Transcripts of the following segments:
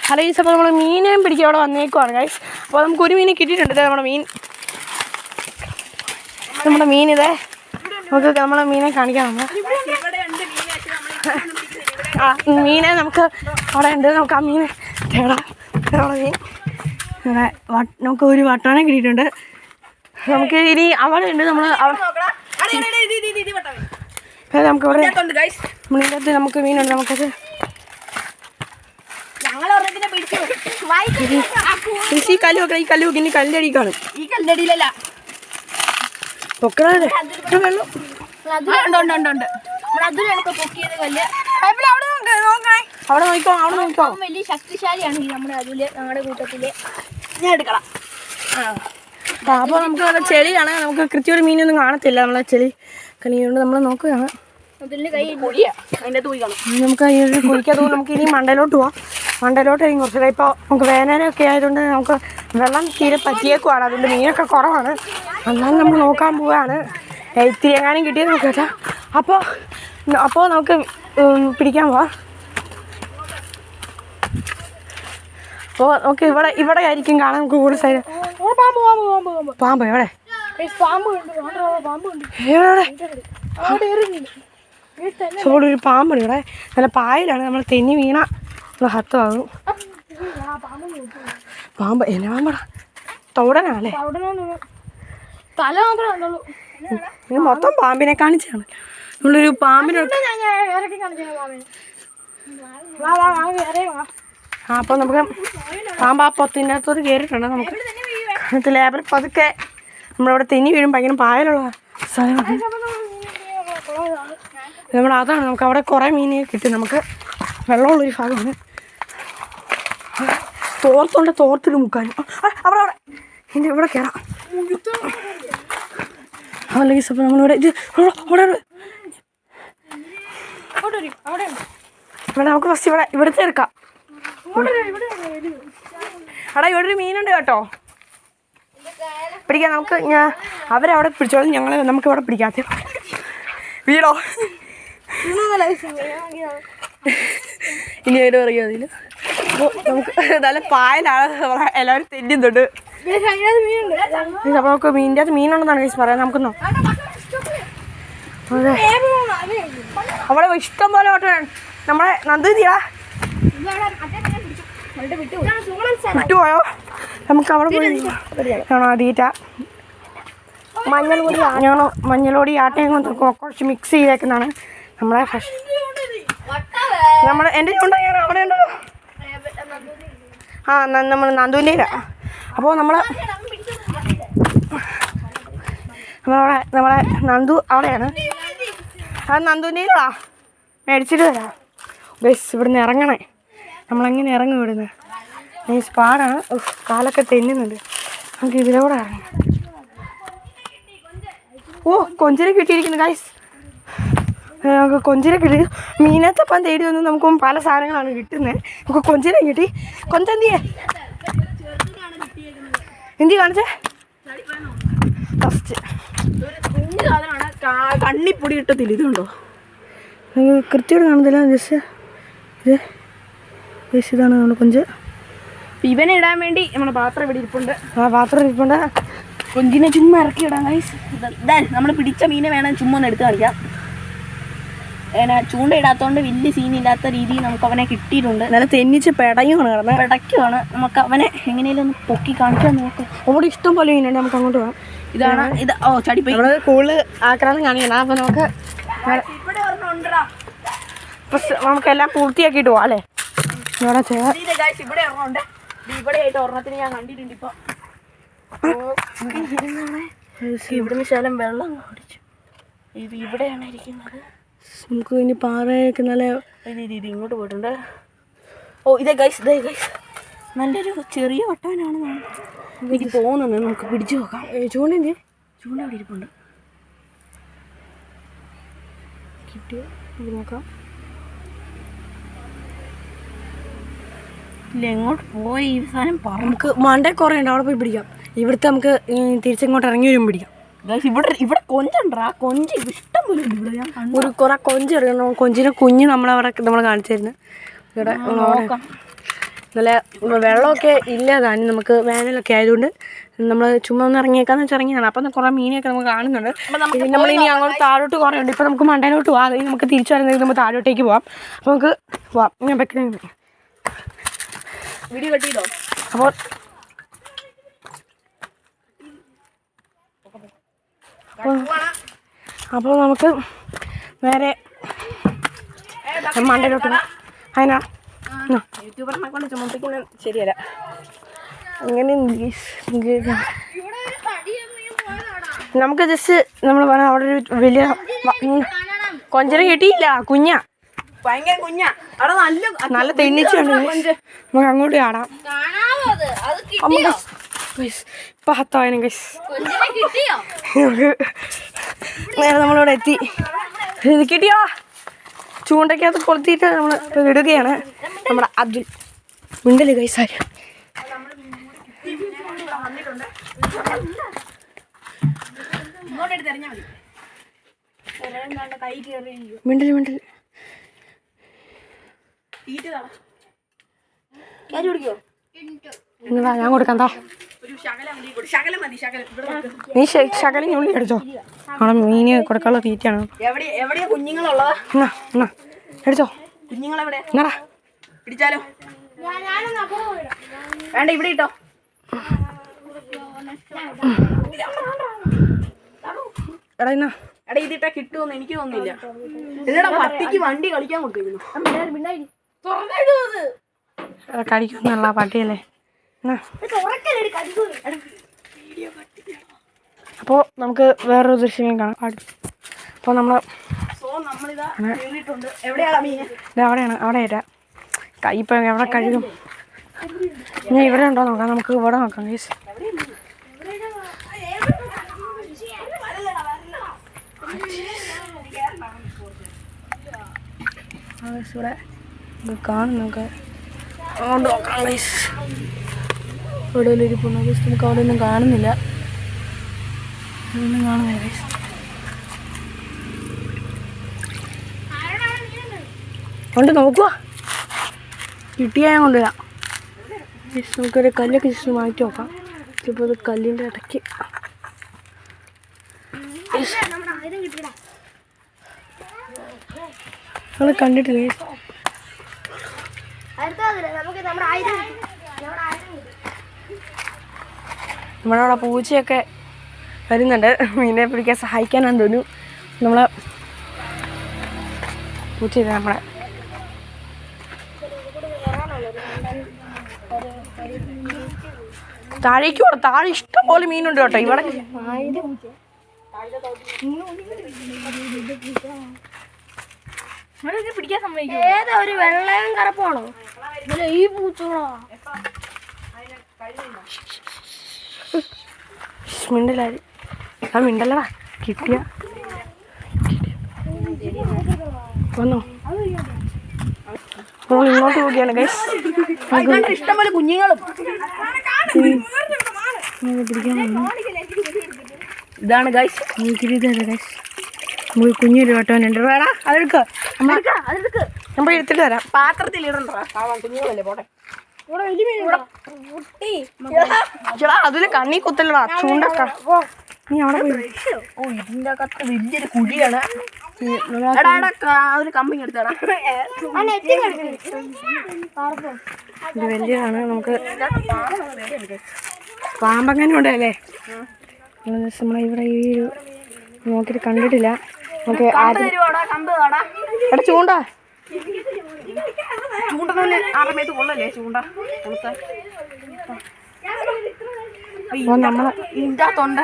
Hello guys, അപ്പോൾ നമ്മൾ മീനെയും പിടിക്കാൻ അവിടെ വന്നേക്കുവാണ് ഗൈസ്. അപ്പോൾ നമുക്ക് ഒരു മീൻ കിട്ടിയിട്ടുണ്ട്. നമ്മുടെ മീൻ ഇതേ നമുക്ക് നമ്മളെ മീനെ കാണിക്കാം. നമ്മൾ മീനെ നമുക്ക് അവിടെ ഉണ്ട്. നമുക്ക് ആ മീനെ തേടാം. മീൻ നമുക്ക് ഒരു വട്ടാനെ കിട്ടിയിട്ടുണ്ട്. നമുക്ക് ഇനി അവിടെ ഉണ്ട്. നമുക്ക് ഇവിടെ നമ്മളിതിനകത്ത് നമുക്ക് മീനുണ്ട്. നമുക്കത് ഈ കല്ല് വെക്കണം. ഈ കല്ല് വെക്കും. ഇനി കല്ലടി കാണും. ഈ കല്ലടിയിലല്ല പൊക്കണേ വെള്ളം അവിടെ നോക്കോ. അവിടെ നോക്കോ. വലിയ ശക്തിശാലിയാണ് നമ്മുടെ അതില് ഞങ്ങളുടെ കൂട്ടത്തില്. ഞാൻ എടുക്കണം. അപ്പോൾ നമുക്ക് നല്ല ചെളിയാണ്. നമുക്ക് കൃത്യം ഒരു മീനൊന്നും കാണത്തില്ല. നമ്മളെ ചെളി കണിയുകൊണ്ട് നമ്മൾ നോക്കുകയാണ്. നമുക്ക് ഈ ഒരു കുഴിക്കകത്ത് നമുക്ക് ഇനി മണ്ടയിലോട്ട് പോവാം. മണ്ടയിലോട്ട് ഇനി കുറച്ചുകൂടെ ഇപ്പോൾ നമുക്ക് വേനലൊക്കെ ആയതുകൊണ്ട് നമുക്ക് വെള്ളം തീരെ പറ്റിയേക്കുവാണ്. അതുകൊണ്ട് മീനൊക്കെ കുറവാണ്. എന്നാലും നമ്മൾ നോക്കാൻ പോവുകയാണ്. ഇത്തിരി എങ്ങാനും കിട്ടിയത് നോക്കില്ല. അപ്പോൾ നമുക്ക് പിടിക്കാൻ പോവാം. അപ്പോൾ നമുക്ക് ഇവിടെ ആയിരിക്കും കാണാൻ നമുക്ക് കൂടുതൽ സൈഡ്. പാമ്പ് എവിടെ? ഇവിടെ ഒരു പാമ്പുണ്ട്. ഇവിടെ നല്ല പായലാണ്. നമ്മൾ തെന്നി വീണ ഹത്തമാകും. പാമ്പ് എന്നാ പാമ്പടാ? തോടനാണല്ലേ? തല മാത്രമേ ഇത് മൊത്തം പാമ്പിനെ കാണിച്ചാണ്. നമ്മളൊരു പാമ്പിനെ അപ്പോൾ നമുക്ക് പാമ്പ് ആ പൊത്തിൻ്റെ അകത്തോട്ട് കയറിയിട്ടുണ്ട്. നമുക്ക് ലേബർ പതുക്കെ നമ്മളിവിടെ തെന്നി വീഴും. ഭയങ്കര പായലുള്ള സ്ഥലമാണ്. നമ്മുടെ അതാണ്. നമുക്ക് അവിടെ കുറേ മീനെ കിട്ടും. നമുക്ക് വെള്ളമുള്ളൊരു ഭാഗമാണ്. തോർത്തിൽ മുക്കാനും അവിടെ ഇതിൻ്റെ ഇവിടെ കയറാം. അല്ലെങ്കിൽ അപ്പോൾ നമ്മളിവിടെ ഇവിടെ നമുക്ക് ഫസ്റ്റ് ഇവിടെ ചേർക്കാം. അവിടെ ഇവിടെ ഒരു മീനുണ്ട് കേട്ടോ. പിടിക്കാം. നമുക്ക് അവരവിടെ പിടിച്ചോളും. നമുക്ക് ഇവിടെ പിടിക്കാത്ത വീടോ ഇനി ഒരു പറയുക അതിൽ. അപ്പോൾ നമുക്ക് നല്ല പായലാണ്. എല്ലാവരും തെന്നുന്നുണ്ട്. അപ്പോൾ നമുക്ക് മീനിൻ്റെ അകത്ത് മീനുണ്ടെന്നാണ് കേസ് പറയാം. നമുക്കൊന്നോ അതെ അവിടെ ഇഷ്ടം പോലെ ഓട്ടമാണ്. നമ്മളെ നന്ദിയാ വിട്ടുപോയോ? നമുക്ക് അവിടെ പോയി ആണോ തീറ്റ മഞ്ഞൾപ്പൊടി ആട്ടയും കൊണ്ട് കുറച്ച് മിക്സ് ചെയ്തേക്കുന്നതാണ് നമ്മളെ ഫ്രഷ്. എൻ്റെ ചൂണ്ട ഞാൻ അവിടെ ഉണ്ടോ? നമ്മൾ നന്ദുവിൻ്റെ. അപ്പോൾ നമ്മളെ നന്ദു അവിടെയാണ്. അത് നന്ദുവിൻ്റെയിലാ മേടിച്ചിട്ട് വരാം. ബസ് ഇവിടുന്ന് ഇറങ്ങണേ. നമ്മളെങ്ങനെ ഇറങ്ങും ഇവിടുന്ന്? ഈ സ്പാടാണ്. കാലൊക്കെ തെന്നുന്നുണ്ട്. നമുക്ക് ഇതിലൂടെ ഇറങ്ങാം. കൊഞ്ചിനെ കിട്ടിയിരിക്കുന്നു ഗൈസ്. നമുക്ക് കൊഞ്ചിനെ കിട്ടി. മീനത്തപ്പം തേടി വന്ന് നമുക്ക് പല സാധനങ്ങളാണ് കിട്ടുന്നത്. നമുക്ക് കൊഞ്ചിനെ കിട്ടി. കൊഞ്ചെന്തിയേ എന്തി കാണിച്ചേ? ഫസ്റ്റ് കണ്ണിപ്പൊടി കിട്ടത്തില്ല. ഇതുണ്ടോ? കൃത്യമായിട്ട് കാണത്തില്ല. ഇതാണ് നമ്മുടെ കൊഞ്ച്. ഇവനെ ഇടാൻ വേണ്ടി നമ്മുടെ പാത്രം ഇവിടെ ഇരിപ്പുണ്ട്. കൊഞ്ചിനെ ചുമ്മാ ഇറക്കി ഇടാം ഗൈസ്. നമ്മൾ പിടിച്ച മീനെ വേണം ചുമ്മാ ഒന്ന് എടുത്ത് കാണിക്കാം. ചൂണ്ട ഇടാത്തതുകൊണ്ട് വലിയ സീനില്ലാത്ത രീതിയിൽ നമുക്ക് അവനെ കിട്ടിയിട്ടുണ്ട്. നല്ല തെന്നിച്ച് പിടയ്ക്കുവാണ്. നമുക്ക് അവനെ എങ്ങനെയും ഒന്ന് പൊക്കി കാണിക്കാൻ നോക്കാം. അവിടെ ഇഷ്ടം പോലെ മീനുണ്ട്. നമുക്ക് അങ്ങോട്ട് പോകാം. ഇതാണ് ഇത്. ചടിപ്പോയി. നമ്മൾ കൂടുതൽ ആക്രാന്തം കാണിക്കണം. അപ്പോൾ നമുക്കെല്ലാം പൂർത്തിയാക്കിയിട്ട് പോവാം അല്ലേ? ഇവിടെ ആയിട്ട് ഒരെണ്ണത്തിന് ഞാൻ കണ്ടിട്ടുണ്ട്. ഇപ്പൊ ഇവിടുന്ന് ശകലം വെള്ളം ഓടിച്ചു. ഇത് ഇവിടെയാണ് ഇരിക്കുന്നത്. നമുക്ക് ഇനി പാറയൊക്കെ നല്ല രീതി ഇങ്ങോട്ട് പോയിട്ടുണ്ട്. ഇതേ ഗൈസ് നല്ലൊരു ചെറിയ വട്ടാനാണ് എനിക്ക് തോന്നുന്നത്. നമുക്ക് പിടിച്ചു നോക്കാം. ചൂണ്ട അവിടെ ഇരിപ്പുണ്ട്. കിട്ടിയോ നോക്കാം. ഇല്ല എങ്ങോട്ട് പോയി ഈ സാധനം നമുക്ക് മണ്ടേ കുറേ ഉണ്ട്. അവിടെ പോയി പിടിക്കാം. ഇവിടുത്തെ നമുക്ക് തിരിച്ചിങ്ങോട്ട് ഇറങ്ങി വരുമ്പോൾ പിടിക്കാം. ഇവിടെ കൊഞ്ചുണ്ടാ. കൊഞ്ച് ഇഷ്ടം പോലെ ഉണ്ട്. ഇവിടെ ഞാൻ ഒരു കുറെ കൊഞ്ച് എടുക്കണം. കൊഞ്ചിനെ കുഞ്ഞ് നമ്മൾ കാണിച്ചു തരുന്നത്. ഇവിടെ നല്ല വെള്ളമൊക്കെ ഇല്ലാതാണ് നമുക്ക് വേനലൊക്കെ ആയതുകൊണ്ട് നമ്മൾ ചുമ്മാ ഒന്ന് ഇറങ്ങിയേക്കാന്ന് വെച്ചാൽ ഇറങ്ങിയാണ്. അപ്പം കുറേ മീനൊക്കെ നമുക്ക് കാണുന്നുണ്ട്. നമ്മളിനി അങ്ങോട്ട് താഴോട്ട് കുറേ ഉണ്ട്. ഇപ്പോൾ നമുക്ക് മണ്ടയിലോട്ട് പോകാം. അല്ലെങ്കിൽ നമുക്ക് തിരിച്ചു വരുന്നെങ്കിൽ നമ്മൾ താഴോട്ടേക്ക് പോകാം. അപ്പോൾ നമുക്ക് പോവാം. ഞാൻ വെക്കുന്നത് വീഡിയോ കട്ടിയില്ലോ. അപ്പോൾ നമുക്ക് നേരെ മണ്ടയിലോട്ട് പോകാം. അതിനാ യൂട്യൂബറിനെ കൊണ്ട് ചുമപ്പിക്കുന്നത് ശരിയല്ല. അങ്ങനെ നമുക്ക് ജസ്റ്റ് നമ്മൾ പറഞ്ഞ അവിടെ ഒരു വലിയ കൊഞ്ചന കിട്ടിയില്ല. കുഞ്ഞാ, ഭയങ്കര കുഞ്ഞാ. അവിടെ നല്ല തെന്നിച്ചുണ്ട്. നമുക്ക് അങ്ങോട്ട് കാണാം. ഇപ്പൊ 10,000 ഗൈസ്. നേരെ നമ്മളിവിടെ എത്തി. ഇത് കിട്ടിയോ? ചൂണ്ടയ്ക്കകത്ത് കൊളുത്തിയിട്ട് നമ്മൾ ഇപ്പോൾ വിടുകയാണ്. നമ്മുടെ അബ്ദുൽ മിണ്ടല് ഗൈസ്. ആര് മിണ്ടല് മിണ്ടല് എന്നതാ ഞാൻ കൊടുക്കാം. താ നീ ശകലം ഉള്ളി അടിച്ചോ. അവിടെ മീന് കൊടുക്കാനുള്ള തീറ്റയാണ്. എന്നാ എടുത്തോ. കുഞ്ഞുങ്ങളെവിടെ? എന്നാടാ പിടിച്ചാലോ? വേണ്ട, ഇവിടെ ഇട്ടോ. എടാ എന്നാ എടാ ഇതിട്ടാ കിട്ടുമെന്ന് എനിക്ക് തോന്നുന്നില്ല. എന്നടാ പട്ടിക്ക് വണ്ടി കളിക്കാൻ കൊടുത്തിരുന്നു. കടിക്കുന്നുള്ള പട്ടിയല്ലേ. അപ്പോൾ നമുക്ക് വേറൊരു ദൃശ്യം കാണാം. അപ്പോൾ നമ്മൾ അവിടെയാണ്. അവിടെ ഇല്ല കൈ. ഇപ്പം എവിടെ കഴുകും? ഞാൻ ഇവിടെ ഉണ്ടോ നോക്കാം. നമുക്ക് ഇവിടെ നോക്കാം ഗൈസ്. ഇവിടെ കാണുന്നൊക്കെ അതുകൊണ്ട് നോക്കാം ഗൈസ്. ഇവിടെ ഇരിപ്പുണ്ട് ഗൈസ്. നമുക്ക് അവിടെ ഒന്നും കാണുന്നില്ല. ഒന്നും കാണുന്നില്ല ഗൈസ്. കൊണ്ട് നോക്കുക. കിട്ടിയാൽ ഞാൻ കൊണ്ടുവരാം. നമുക്കൊരു കല്ലൊക്കെ ജസ്റ്റ് മാറ്റി നോക്കാം. ഇപ്പോൾ അത് കല്ലിൻ്റെ ഇടയ്ക്ക് നമ്മൾ കണ്ടിട്ടില്ലേ? നമ്മുടെ അവിടെ പൂച്ചയൊക്കെ വരുന്നുണ്ട് മീനെ പിടിക്കാൻ സഹായിക്കാനാന്ന് തോന്നുന്നു. നമ്മളെ പൂച്ച ചെയ്ത നമ്മളെ താഴേക്ക് പോകണം. താഴെ ഇഷ്ടം പോലെ മീനുണ്ട് കേട്ടോ. ഇവിടെ പിടിക്കാൻ സമ്മതിക്കും. ഏതാ ഒരു വെള്ളയും കറുപ്പാണോ? ഈ പൂച്ചകളോ? മിണ്ടലായി. ആ മിണ്ടല്ലടാ. കിട്ടിയ വന്നോ? അപ്പോൾ ഇങ്ങോട്ട് പോവുകയാണ് ഗൈസ്. ഇഷ്ടംപോലെ കുഞ്ഞുങ്ങളും പിടിക്കാൻ വന്നു. ഇതാണ് ഗൈസ്. ഗൈസ് നമുക്ക് കുഞ്ഞൊരു വട്ടവനുണ്ട്. വേടാ അതെടുക്ക. നമ്മൾ എടുത്തിട്ട് തരാം. പാത്രത്തിൽ ഇടണ്ടാ. കുഞ്ഞുങ്ങളല്ലേ പോട്ടെ. ചേടാ അതില് കണ്ണി കുത്തല്ലടാ. ചൂണ്ടക്ക നീ അവിടെ പോയി. ഓ ഇതിന്റെ അകത്ത് വലിയൊരു കുഴിയാണ്. ഒരു കമ്പിങ് എടുത്തടാ. ഇത് വലിയതാണ്. നമുക്ക് പാമ്പങ്ങനെ ഉണ്ടല്ലേ. നമ്മളെ ഇവിടെ ഈ ഒരു നോക്കിയിട്ട് കണ്ടിട്ടില്ല. നമുക്ക് എടാ ചൂണ്ട ചൂണ്ടൊന്നും ആറമയത്ത് കൊള്ളല്ലേ ചൂണ്ട കൊടുത്ത. അപ്പോൾ നമ്മളെ ഇതിൻ്റെ അകത്തുണ്ട്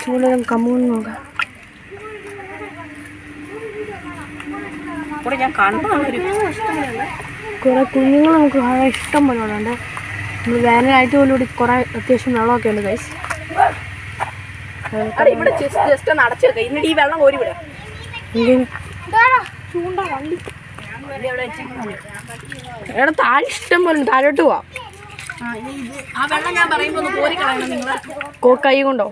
ചൂണ്ട. കമ്മൂന്ന് നോക്കാം. കൂടെ ഞാൻ കണ്ടു കുറേ കുഞ്ഞുങ്ങൾ നമുക്ക് വളരെ ഇഷ്ടം പോലെ ഉണ്ട്. നമ്മൾ വേനലായിട്ട് പോലും ഇവിടെ കുറേ അത്യാവശ്യം വെള്ളമൊക്കെ ഉണ്ട് ഗൈസ്. ഇവിടെ ജസ്റ്റ് ഒന്ന് അടച്ചു വെക്കാം. എന്നിട്ട് ഈ വെള്ളം കോരി വിടാം. എടാ താഴെ ഇഷ്ടം പോലെ താഴോട്ട് പോവാം. ആ വെള്ളം ഞാൻ പറയുമ്പോൾ ഒന്ന് കോരി കളയണം നിങ്ങൾ. കൈ കൊണ്ടോ?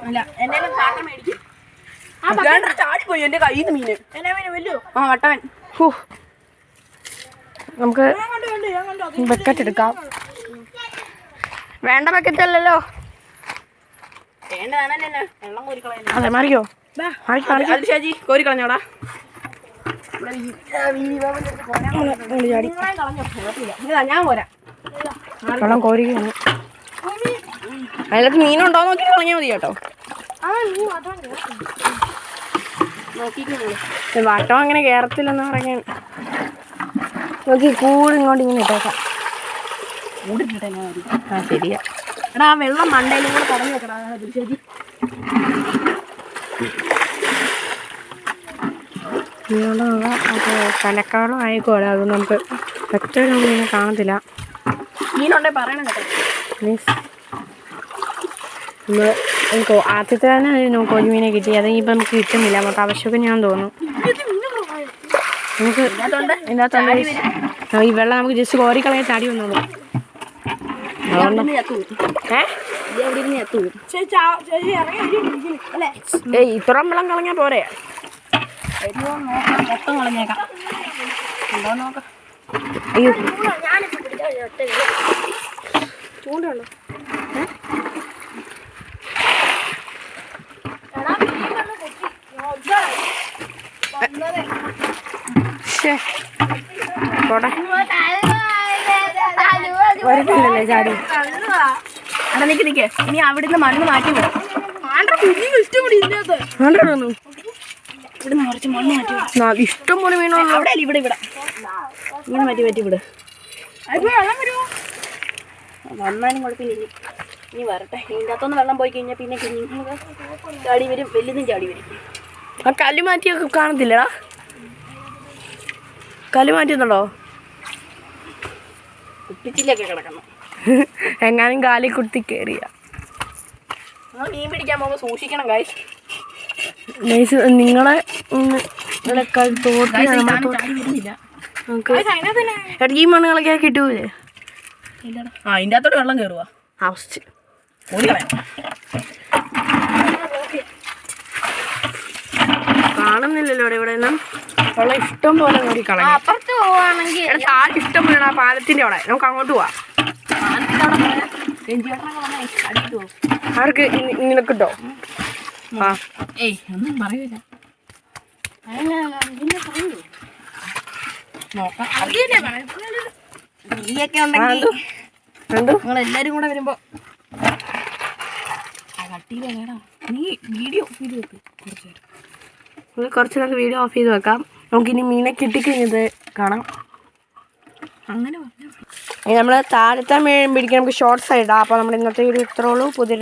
അല്ല എന്തെങ്കിലും പാത്രം മേടിക്കും. ചാടിപ്പോയി എൻ്റെ കയ്യിൽ നിന്ന് മീന്. ആ വട്ടവൻ. നമുക്ക് ബക്കറ്റ് എടുക്കാം. വേണ്ട ബക്കറ്റ് അല്ലല്ലോ. വേണ്ടതാണല്ലോ വെള്ളം കോരിക്കളയാൻ. അതെ മറിയോ ഷാജി കോരിക്കളഞ്ഞോടാ. ഞാൻ പോരാ. വെള്ളം കോരി വന്നു. അതിനകത്ത് മീനുണ്ടോ നോക്കി കളഞ്ഞാൽ മതി കേട്ടോ. വട്ടം അങ്ങനെ കയറത്തില്ലെന്ന് പറയാൻ നോക്കി കൂടി ഇങ്ങോട്ട് ഇങ്ങനെ ഇട്ടേക്കാം. ആ ശരിയാ. എടാ ആ വെള്ളം മണ്ടയിലും കൂടെ പറഞ്ഞു വെക്കടാ ഷാജി. അത് കലക്കാളം ആയിക്കോട്ടെ. അത് നമുക്ക് വ്യക്തമായിട്ട് ഇങ്ങനെ കാണത്തില്ല. മീനുണ്ടെ പറയണം കേട്ടോ. മീൻസ് നമ്മൾ ആദ്യത്തെ തന്നെ നമുക്ക് കൊഞ്ഞുമീനെ കിട്ടി. അതിപ്പോൾ നമുക്ക് കിട്ടുന്നില്ല. നമുക്ക് ആവശ്യമൊക്കെ ഞാൻ തോന്നുന്നു. നമുക്ക് ഇതിനകത്തുണ്ട് ഈ വെള്ളം നമുക്ക് ജസ്റ്റ് കോരിക്കളയാൻ ചാടി വന്നോളൂ. ഏയ് ഇത്രയും വെള്ളം കളഞ്ഞാൽ പോരെ? മൊത്തം കളഞ്ഞേക്കാം. ഉണ്ടോ നോക്കാം. അയ്യോ ചൂണ്ടുണ്ടോ? പോട്ടെ വരുന്നില്ലല്ലേ ചാടി. അവിടെ നിൽക്ക്. ഇനി അവിടുന്ന് മണ്ണ് മാറ്റി വിടും. ഇവിടുന്ന് കുറച്ച് മണ്ണ് മാറ്റി വിടും. ഇഷ്ടം പോലെ മീനോ അവിടെ അല്ല ഇവിടെ ഇങ്ങനെ മാറ്റി വിട്. വന്നാലും കുഴപ്പമില്ല. ഇനി വരട്ടെ. ഇതിൻ്റെ അകത്തൊന്ന് വെള്ളം പോയി കഴിഞ്ഞാൽ പിന്നെ കുഞ്ഞുങ്ങൾക്ക് ചാടി വരും. വലുതും ചാടി വരും. ആ കല്ല് മാറ്റിയൊക്കെ കാണത്തില്ലടാ. കല്ല് മാറ്റിയെന്നുണ്ടോ? കുപ്പിച്ചിലൊക്കെ കിടക്കണം. എങ്ങാനും കാലിൽ കുത്തി കയറിയ നിങ്ങൾ മീൻ പിടിക്കാൻ പോകുമ്പോൾ സൂക്ഷിക്കണം ഗൈസ്. നിങ്ങളെ ഈ മണ്ണുകളൊക്കെ കിട്ടൂലേ? ആ ഇതിൻ്റെ അകത്തോട്ട് വെള്ളം കയറുക. ആവശ്യം കാണുന്നില്ലല്ലോ ഇവിടെ ഒന്നും. വെള്ളം ഇഷ്ടം പോലെ കൂടി കളഞ്ഞു. അപ്പുറത്ത് പോവാണെങ്കിൽ താഴെ ഇഷ്ടം പോലെ ആ പാലത്തിൻ്റെ അവിടെ നമുക്ക് അങ്ങോട്ട് പോവാം. ആർക്ക് ഇങ്ങനെ കിട്ടോ? ആ ഏയ് ഒന്നും പറയൂല. നോക്കാം. നീയൊക്കെ ഉണ്ടെങ്കിൽ നിങ്ങളെല്ലാവരും കൂടെ വരുമ്പോ നീ വീഡിയോ കുറച്ച് നേരം വീഡിയോ ഓഫ് ചെയ്ത് വെക്കാം. നമുക്കിനി മീനെ കിട്ടിക്കഴിഞ്ഞത് കാണാം. അങ്ങനെ നമ്മൾ താഴത്തെ മീൻ പിടിക്കാൻ നമുക്ക് ഷോർട്ട്സ് ആയിടാം. അപ്പോൾ നമ്മുടെ ഇന്നത്തെ വീഡിയോ ഇത്രേ ഉള്ളൂ. പുതിയ